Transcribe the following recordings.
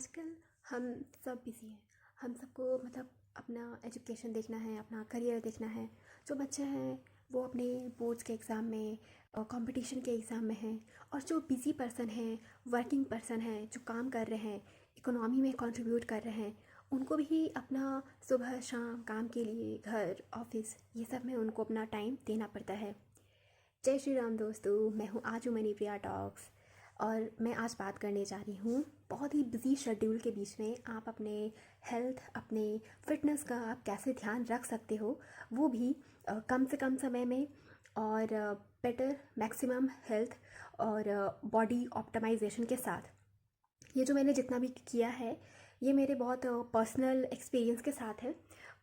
आजकल हम सब बिज़ी हैं। हम सबको मतलब अपना एजुकेशन देखना है, अपना करियर देखना है। जो बच्चे हैं वो अपने बोर्ड्स के एग्ज़ाम में कंपटीशन के एग्ज़ाम में हैं, और जो बिज़ी पर्सन हैं, वर्किंग पर्सन हैं, जो काम कर रहे हैं, इकोनॉमी में कंट्रीब्यूट कर रहे हैं, उनको भी अपना सुबह शाम काम के लिए घर ऑफिस ये सब में उनको अपना टाइम देना पड़ता है। जय श्री राम दोस्तों, मैं हूँ आजू मनी प्रिया टॉक्स। और मैं आज बात करने जा रही हूँ, बहुत ही बिजी शेड्यूल के बीच में आप अपने हेल्थ, अपने फिटनेस का आप कैसे ध्यान रख सकते हो, वो भी कम से कम समय में, और बेटर मैक्सिमम हेल्थ और बॉडी ऑप्टिमाइजेशन के साथ। ये जो मैंने जितना भी किया है, ये मेरे बहुत पर्सनल एक्सपीरियंस के साथ है।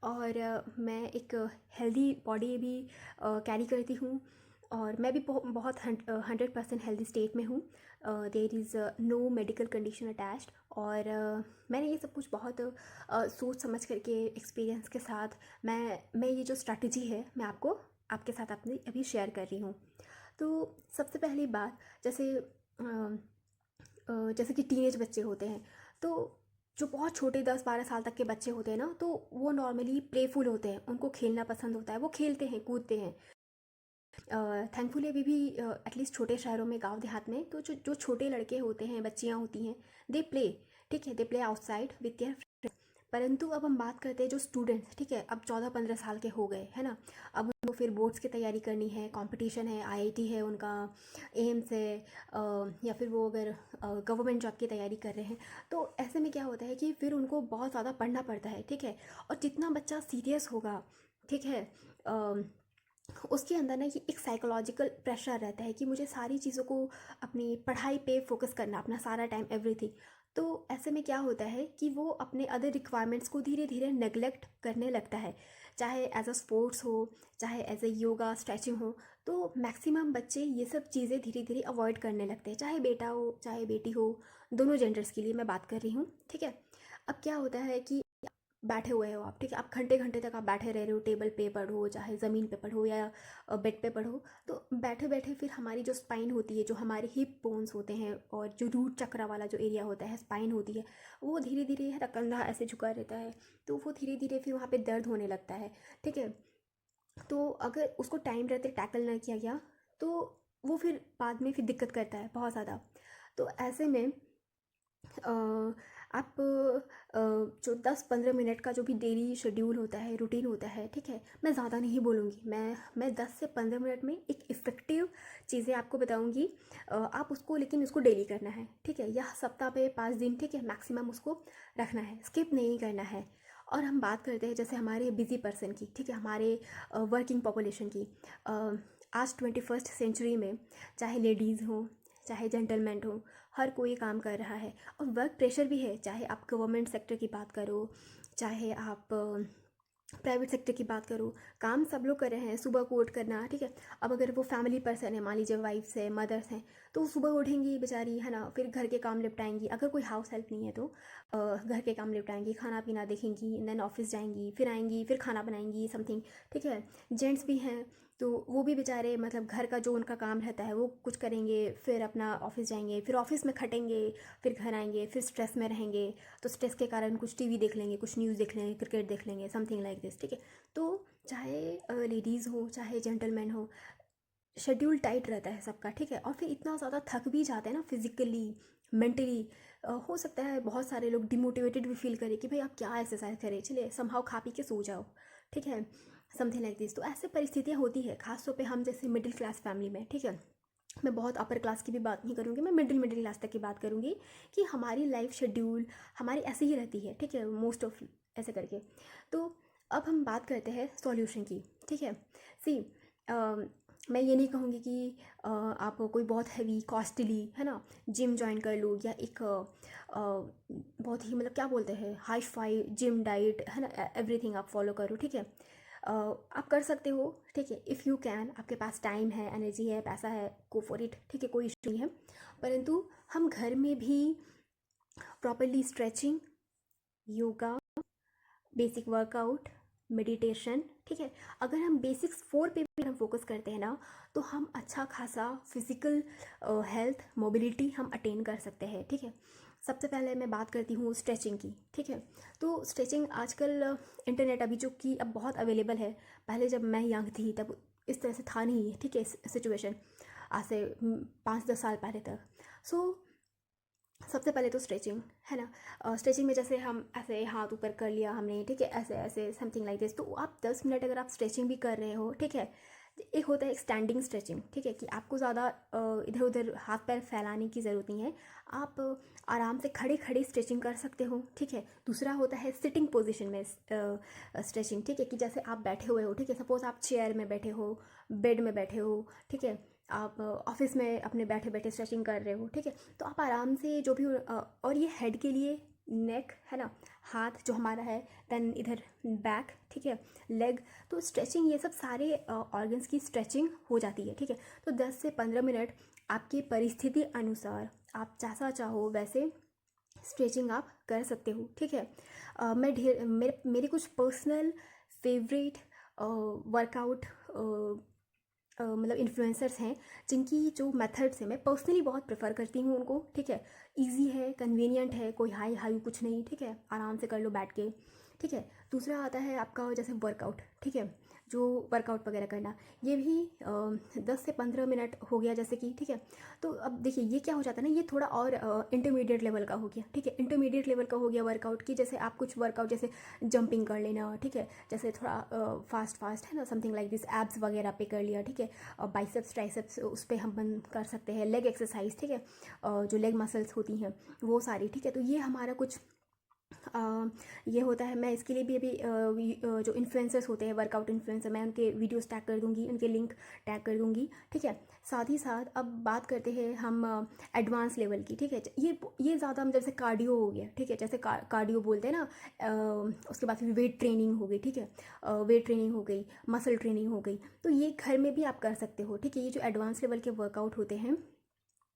और मैं एक हेल्दी बॉडी भी कैरी करती हूँ, और मैं भी बहुत 100% हेल्दी स्टेट में हूँ। There is no medical condition attached. और मैंने ये सब कुछ बहुत सोच समझ करके एक्सपीरियंस के साथ मैं ये जो स्ट्रैटेजी है मैं आपके साथ अपनी अभी शेयर कर रही हूँ। तो सबसे पहली बात, जैसे कि टीनेज बच्चे होते हैं, तो जो बहुत छोटे 10-12 साल तक के बच्चे होते हैं ना, तो वो नॉर्मली प्लेफुल होते हैं, उनको खेलना पसंद होता है, वो खेलते हैं कूदते हैं। थैंकफुली अभी भी एटलीस्ट छोटे शहरों में, गांव देहात में, तो जो जो छोटे लड़के होते हैं, बच्चियां होती हैं, दे प्ले, ठीक है, they play outside with their friends. परंतु अब हम बात करते हैं जो स्टूडेंट्स, ठीक है, अब 14-15 साल के हो गए है ना, अब उनको फिर बोर्ड्स की तैयारी करनी है, कंपटीशन है, आईआईटी है उनका, एम्स है, या फिर वो अगर गवर्नमेंट जॉब की तैयारी कर रहे हैं, तो ऐसे में क्या होता है कि फिर उनको बहुत ज़्यादा पढ़ना पड़ता है, ठीक है। और जितना बच्चा सीरियस होगा, ठीक है, उसके अंदर ना ये एक साइकोलॉजिकल प्रेशर रहता है कि मुझे सारी चीज़ों को अपनी पढ़ाई पे फोकस करना, अपना सारा टाइम, एवरीथिंग। तो ऐसे में क्या होता है कि वो अपने अदर रिक्वायरमेंट्स को धीरे धीरे नेग्लेक्ट करने लगता है, चाहे एज अ स्पोर्ट्स हो, चाहे एज अ योगा स्ट्रेचिंग हो। तो मैक्सिमम बच्चे ये सब चीज़ें धीरे धीरे अवॉइड करने लगते हैं, चाहे बेटा हो चाहे बेटी हो, दोनों जेंडर्स के लिए मैं बात कर रही हूँ, ठीक है। अब क्या होता है कि बैठे हुए हो आप, ठीक है, आप घंटे घंटे तक आप बैठे रह रहे हो, टेबल पे पढ़ो, चाहे ज़मीन पे पढ़ो या बेड पे पढ़ो, तो बैठे बैठे फिर हमारी जो स्पाइन होती है, जो हमारे हिप बोन्स होते हैं, और जो रूट चक्रा वाला जो एरिया होता है, स्पाइन होती है, वो धीरे धीरे कंधा ऐसे झुका रहता है, तो वो धीरे धीरे फिर वहाँ पे दर्द होने लगता है, ठीक है। तो अगर उसको टाइम रहते टैकल ना किया गया, तो वो फिर बाद में फिर दिक्कत करता है बहुत ज़्यादा। तो ऐसे में आप जो 10-15 मिनट का जो भी डेली शेड्यूल होता है, रूटीन होता है, ठीक है, मैं ज़्यादा नहीं बोलूँगी, मैं 10 से 15 मिनट में एक इफ़ेक्टिव चीज़ें आपको बताऊँगी। आप उसको, लेकिन उसको डेली करना है, ठीक है, या सप्ताह पे 5 दिन, ठीक है, मैक्सिमम उसको रखना है, स्किप नहीं करना है। और हम बात करते हैं जैसे हमारे बिजी पर्सन की, ठीक है, हमारे वर्किंग पॉपुलेशन की। आज 21st सेंचुरी में चाहे लेडीज़ हो, चाहे जेंटलमैन हो, हर कोई काम कर रहा है, और वर्क प्रेशर भी है, चाहे आप गवर्नमेंट सेक्टर की बात करो, चाहे आप प्राइवेट सेक्टर की बात करो, काम सब लोग कर रहे हैं, सुबह को उठ करना, ठीक है। अब अगर वो फैमिली पर्सन है, मान लीजिए वाइफ्स है, मदर्स हैं, तो वो सुबह उठेंगी बेचारी, है ना, फिर घर के काम निपटाएंगी, अगर कोई हाउस हेल्प नहीं है तो घर के काम निपटाएंगी, खाना पीना देखेंगी, देन ऑफिस जाएंगी, फिर आएंगी, फिर खाना बनाएंगी, समथिंग, ठीक है। जेंट्स भी हैं, तो वो भी बेचारे मतलब घर का जो उनका काम रहता है वो कुछ करेंगे, फिर अपना ऑफिस जाएंगे, फिर ऑफिस में खटेंगे, फिर घर आएंगे, फिर स्ट्रेस में रहेंगे, तो स्ट्रेस के कारण कुछ टीवी देख लेंगे, कुछ न्यूज़ देख लेंगे, क्रिकेट देख लेंगे, समथिंग लाइक दिस, ठीक है। तो चाहे लेडीज़ हो चाहे जेंटलमैन हो, शेड्यूल टाइट रहता है सबका, ठीक है। और फिर इतना ज़्यादा थक भी जाते हैं ना, फिजिकली, मेंटली। हो सकता है बहुत सारे लोग डिमोटिवेटेड भी फील करें कि भाई आप क्या एक्सरसाइज करें, चलिए समहाउ खा पी के सो जाओ, ठीक है, समथिंग लाइक दिस। तो ऐसे परिस्थितियाँ होती है, खासतौर पे हम जैसे मिडिल क्लास फैमिली में, ठीक है। मैं बहुत अपर क्लास की भी बात नहीं करूँगी, मैं मिडिल क्लास तक की बात करूँगी कि हमारी लाइफ शेड्यूल हमारी ऐसी ही रहती है, ठीक है, मोस्ट ऑफ ऐसे करके। तो अब हम बात करते हैं सॉल्यूशन की, ठीक है। सी, मैं ये नहीं कहूँगी कि आप कोई बहुत हैवी कॉस्टली, है ना, जिम ज्वाइन कर लो, या एक बहुत ही मतलब क्या बोलते हैं हाई फाई जिम डाइट, है ना, एवरीथिंग आप फॉलो करो, ठीक है। आप कर सकते हो, ठीक है, इफ़ यू कैन, आपके पास टाइम है, एनर्जी है, पैसा है, गो फॉर इट, ठीक है, कोई इशू नहीं है। परंतु हम घर में भी properly stretching, yoga, basic workout, meditation, ठीक है, अगर हम बेसिक्स 4 पे भी हम फोकस करते हैं ना, तो हम अच्छा खासा फिजिकल हेल्थ मोबिलिटी हम अटेन कर सकते हैं, ठीक है। सबसे पहले मैं बात करती हूँ स्ट्रेचिंग की, ठीक है। तो स्ट्रेचिंग आजकल इंटरनेट अभी जो कि अब बहुत अवेलेबल है, पहले जब मैं यंग थी तब इस तरह से था नहीं, ठीक है, सिचुएशन आज से 5-10 साल पहले तक। सो सबसे पहले तो स्ट्रेचिंग है ना। स्ट्रेचिंग में जैसे हम ऐसे हाथ ऊपर कर लिया हमने, ठीक है, ऐसे ऐसे समथिंग लाइक दिस। तो आप 10 मिनट अगर आप स्ट्रेचिंग भी कर रहे हो, ठीक है। एक होता है स्टैंडिंग स्ट्रेचिंग, ठीक है, कि आपको ज़्यादा इधर उधर हाथ पैर फैलाने की ज़रूरत नहीं है। आप आराम से खड़े खड़े स्ट्रेचिंग कर सकते हो, ठीक है। दूसरा होता है सिटिंग पोजीशन में स्ट्रेचिंग, ठीक है, कि जैसे आप बैठे हुए हो, ठीक है, सपोज़ आप चेयर में बैठे हो, बेड में बैठे हो, ठीक है, आप ऑफिस में अपने बैठे बैठे स्ट्रेचिंग कर रहे हो, ठीक है। तो आप आराम से जो भी और ये हेड के लिए, नेक है ना, हाथ जो हमारा है, देन इधर बैक, ठीक है, लेग। तो स्ट्रेचिंग ये सब सारे ऑर्गन्स की स्ट्रेचिंग हो जाती है, ठीक है। तो 10 से 15 मिनट आपकी परिस्थिति अनुसार आप जैसा चाहो वैसे स्ट्रेचिंग आप कर सकते हो, ठीक है। मैं ढेर मेरे कुछ पर्सनल फेवरेट वर्कआउट मतलब इन्फ्लुएंसर्स हैं जिनकी जो मेथड्स हैं मैं पर्सनली बहुत प्रेफर करती हूँ उनको, ठीक है। इजी है, कन्वीनियंट है, कोई हाई हाई कुछ नहीं, ठीक है, आराम से कर लो बैठ के, ठीक है। दूसरा आता है आपका जैसे वर्कआउट, ठीक है, जो वर्कआउट वगैरह करना, ये भी 10 से 15 मिनट हो गया जैसे कि, ठीक है। तो अब देखिए ये क्या हो जाता है ना, ये थोड़ा और इंटरमीडिएट लेवल का हो गया, ठीक है, इंटरमीडिएट लेवल का हो गया वर्कआउट की। जैसे आप कुछ वर्कआउट जैसे जंपिंग कर लेना, ठीक है, जैसे थोड़ा फास्ट फास्ट है ना, समथिंग लाइक दिस, एब्स वगैरह पे कर लिया, ठीक है, और बाइसेप्स ट्राइसेप्स उस पर हम बंद कर सकते हैं, लेग एक्सरसाइज, ठीक है, जो लेग मसल्स होती हैं वो सारी, ठीक है। तो ये हमारा कुछ ये होता है। मैं इसके लिए भी अभी जो इन्फ्लुएंसर्स होते हैं, वर्कआउट इन्फ्लुएंसर, मैं उनके वीडियोस टैग कर दूंगी, उनके लिंक टैग कर दूंगी, ठीक है। साथ ही साथ अब बात करते हैं हम एडवांस लेवल की, ठीक है। ये ज़्यादा हम जैसे कार्डियो हो गया, ठीक है, जैसे कार्डियो बोलते हैं ना। उसके बाद फिर वेट ट्रेनिंग हो गई, ठीक है, वेट ट्रेनिंग हो गई, मसल ट्रेनिंग हो गई। तो ये घर में भी आप कर सकते हो, ठीक है। ये जो एडवांस लेवल के वर्कआउट होते हैं,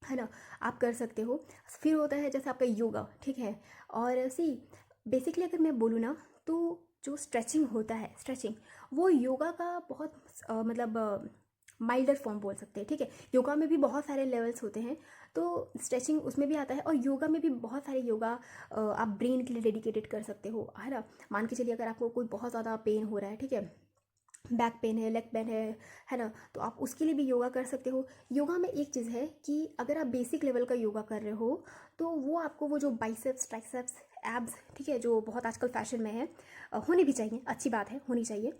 है ना, आप कर सकते हो। फिर होता है जैसे आपका योगा, ठीक है। और सी बेसिकली अगर मैं बोलूँ ना, तो जो स्ट्रेचिंग होता है, स्ट्रेचिंग वो योगा का बहुत मतलब माइल्डर फॉर्म बोल सकते हैं, ठीक है। योगा में भी बहुत सारे लेवल्स होते हैं, तो स्ट्रेचिंग उसमें भी आता है। और योगा में भी बहुत सारे योगा आप ब्रेन के लिए डेडिकेटेड कर सकते हो, है ना। मान के चलिए अगर आपको कोई बहुत ज़्यादा पेन हो रहा है, ठीक है, बैक पेन है, लेग पेन है ना, तो आप उसके लिए भी योगा कर सकते हो। योगा में एक चीज़ है कि अगर आप बेसिक लेवल का योगा कर रहे हो, तो वो आपको वो जो बाइसेप्स ट्राइसेप्स एब्स, ठीक है, जो बहुत आजकल फैशन में है, होनी भी चाहिए, अच्छी बात है, होनी चाहिए।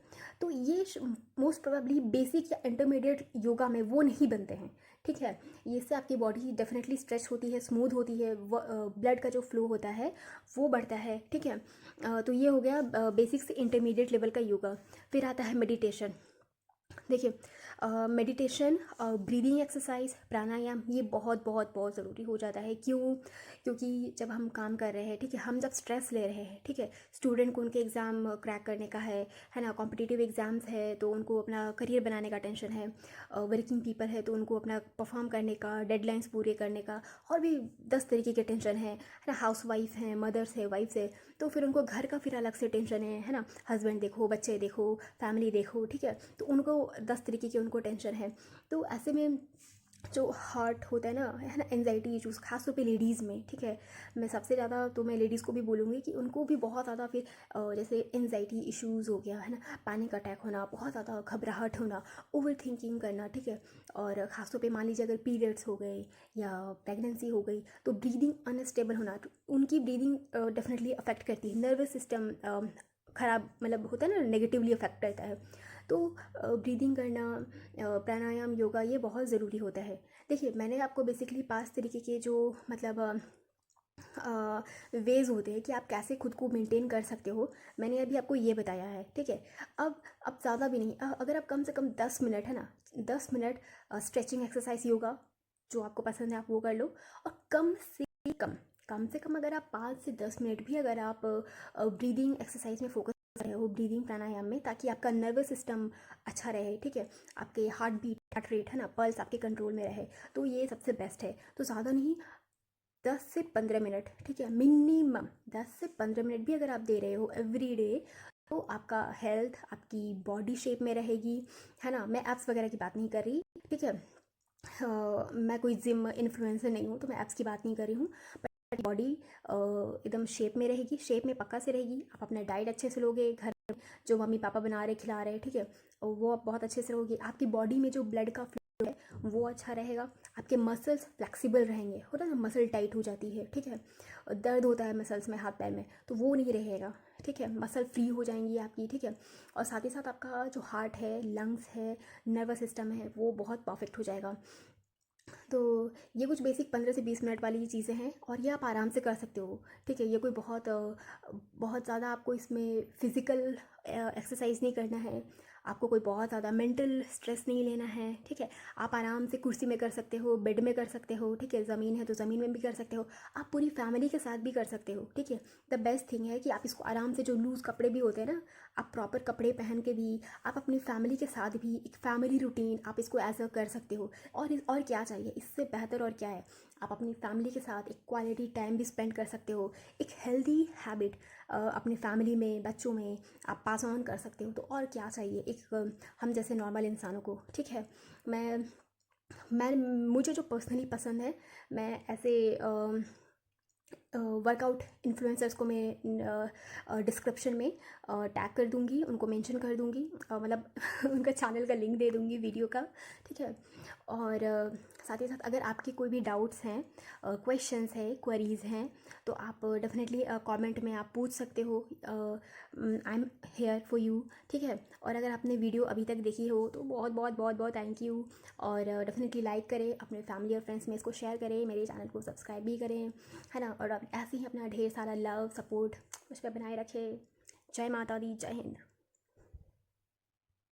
तो ये मोस्ट प्रोबेबली बेसिक या इंटरमीडिएट योगा में वो नहीं बनते हैं, ठीक है। इससे आपकी बॉडी डेफिनेटली स्ट्रेच होती है, स्मूथ होती है, ब्लड का जो फ्लो होता है वो बढ़ता है, ठीक है। तो ये हो गया बेसिक से इंटरमीडिएट लेवल का योगा। फिर आता है मेडिटेशन। देखिए मेडिटेशन, ब्रीदिंग एक्सरसाइज, प्राणायाम, ये बहुत बहुत बहुत ज़रूरी हो जाता है। क्यों? क्योंकि जब हम काम कर रहे हैं, ठीक है, हम जब स्ट्रेस ले रहे हैं, ठीक है, स्टूडेंट को उनके एग्ज़ाम क्रैक करने का है ना, कॉम्पिटिटिव एग्ज़ाम्स है तो उनको अपना करियर बनाने का टेंशन है, वर्किंग पीपल है तो उनको अपना परफॉर्म करने का, डेडलाइंस पूरे करने का, और भी 10 तरीके के टेंशन है ना। हाउस वाइफ हैं, मदर्स है, वाइफ्स है, तो फिर उनको घर का फिर अलग से टेंशन है ना। हस्बैंड देखो, बच्चे देखो, फैमिली देखो, ठीक है, तो उनको 10 तरीके की उनको टेंशन है। तो ऐसे में जो हार्ट होता है ना, एंजाइटी इशूज़ खास तौर पे लेडीज़ में, ठीक है। मैं सबसे ज़्यादा तो मैं लेडीज़ को भी बोलूँगी कि उनको भी बहुत ज़्यादा फिर जैसे एंजाइटी इशूज़ हो गया, है ना, पैनिक अटैक होना, बहुत ज़्यादा घबराहट होना, ओवर थिंकिंग करना, ठीक है। और ख़ास तौर पे मान लीजिए अगर पीरियड्स हो गए या प्रेगनेंसी हो गई, तो ब्रीदिंग अनस्टेबल होना, तो उनकी ब्रीदिंग डेफिनेटली अफेक्ट करती है, नर्वस सिस्टम ख़राब मतलब होता है ना, नेगेटिवली अफेक्ट करता है। तो ब्रीदिंग करना, प्राणायाम, योगा, ये बहुत ज़रूरी होता है। देखिए मैंने आपको बेसिकली 5 तरीके के जो मतलब वेज होते हैं कि आप कैसे खुद को मेंटेन कर सकते हो, मैंने अभी आपको ये बताया है, ठीक है। अब ज़्यादा भी नहीं, अगर आप कम से कम 10 मिनट, है ना, 10 मिनट स्ट्रेचिंग एक्सरसाइज योगा जो आपको पसंद है आप वो कर लो। और कम से कम अगर आप 5 से 10 मिनट भी अगर आप ब्रीदिंग एक्सरसाइज में फोकस कर रहे हो, ब्रीदिंग प्राणायाम में, ताकि आपका नर्वस सिस्टम अच्छा रहे, ठीक है, आपके हार्ट बीट, हार्ट रेट, है ना, पल्स आपके कंट्रोल में रहे, तो ये सबसे बेस्ट है। तो ज़्यादा नहीं, 10 से 15 मिनट, ठीक है, मिनिमम 10 से 15 मिनट भी अगर आप दे रहे हो एवरी डे, तो आपका हेल्थ आपकी बॉडी शेप में रहेगी, है ना। मैं एप्स वगैरह की बात नहीं कर रही, ठीक है। मैं कोई जिम इन्फ्लुएंसर नहीं हूँ तो मैं एप्स की बात नहीं कर रही हूँ। बॉडी एकदम शेप में रहेगी, शेप में पक्का से रहेगी। आप अपना डाइट अच्छे से लोगे, घर में जो मम्मी पापा बना रहे खिला रहे, ठीक है, और वो आप बहुत अच्छे से रहोगे। आपकी बॉडी में जो ब्लड का फ्लो है वो अच्छा रहेगा। आपके मसल्स फ्लेक्सिबल रहेंगे, होता है ना मसल टाइट हो जाती है, ठीक है, और दर्द होता है मसल्स में, हाथ पैर में, तो वो नहीं रहेगा, ठीक है, मसल फ्री हो जाएंगी आपकी, ठीक है। और साथ ही साथ आपका जो हार्ट है, लंग्स है, नर्वस सिस्टम है, वो बहुत परफेक्ट हो जाएगा। तो ये कुछ बेसिक 15 से 20 मिनट वाली चीज़ें हैं और ये आप आराम से कर सकते हो, ठीक है। ये कोई बहुत ज़्यादा आपको इसमें फ़िज़िकल एक्सरसाइज नहीं करना है, आपको कोई बहुत ज़्यादा मेंटल स्ट्रेस नहीं लेना है, ठीक है। आप आराम से कुर्सी में कर सकते हो, बेड में कर सकते हो, ठीक है, ज़मीन है तो ज़मीन में भी कर सकते हो, आप पूरी फैमिली के साथ भी कर सकते हो, ठीक है। द बेस्ट थिंग है कि आप इसको आराम से, जो लूज़ कपड़े भी होते हैं ना, आप प्रॉपर कपड़े पहन के भी आप अपनी फैमिली के साथ भी एक फैमिली रूटीन आप इसको एज अ कर सकते हो। और क्या चाहिए इससे बेहतर, और क्या है। आप अपनी फैमिली के साथ एक क्वालिटी टाइम भी स्पेंड कर सकते हो, एक हेल्दी हैबिट अपनी फैमिली में, बच्चों में आप पास ऑन कर सकते हो। तो और क्या चाहिए एक हम जैसे नॉर्मल इंसानों को, ठीक है। मैं मुझे जो पर्सनली पसंद है, मैं ऐसे वर्कआउट इन्फ्लुएंसर्स को मैं डिस्क्रिप्शन में टैग कर दूंगी, उनको मेंशन कर दूंगी, मतलब उनका चैनल का लिंक दे दूंगी वीडियो का, ठीक है। और साथ ही साथ अगर आपके कोई भी डाउट्स हैं, क्वेश्चंस है, क्वेरीज़ हैं, तो आप डेफिनेटली कमेंट में आप पूछ सकते हो। I am here for you, ठीक है। और अगर आपने वीडियो अभी तक देखी हो तो बहुत बहुत बहुत बहुत थैंक यू। और डेफिनेटली लाइक करें, अपने फैमिली और फ्रेंड्स में इसको शेयर करें, मेरे चैनल को सब्सक्राइब भी करें, है ना। और अब ऐसे ही अपना ढेर सारा लव सपोर्ट मुझ पर बनाए रखें। जय माता दी, जय हिंद।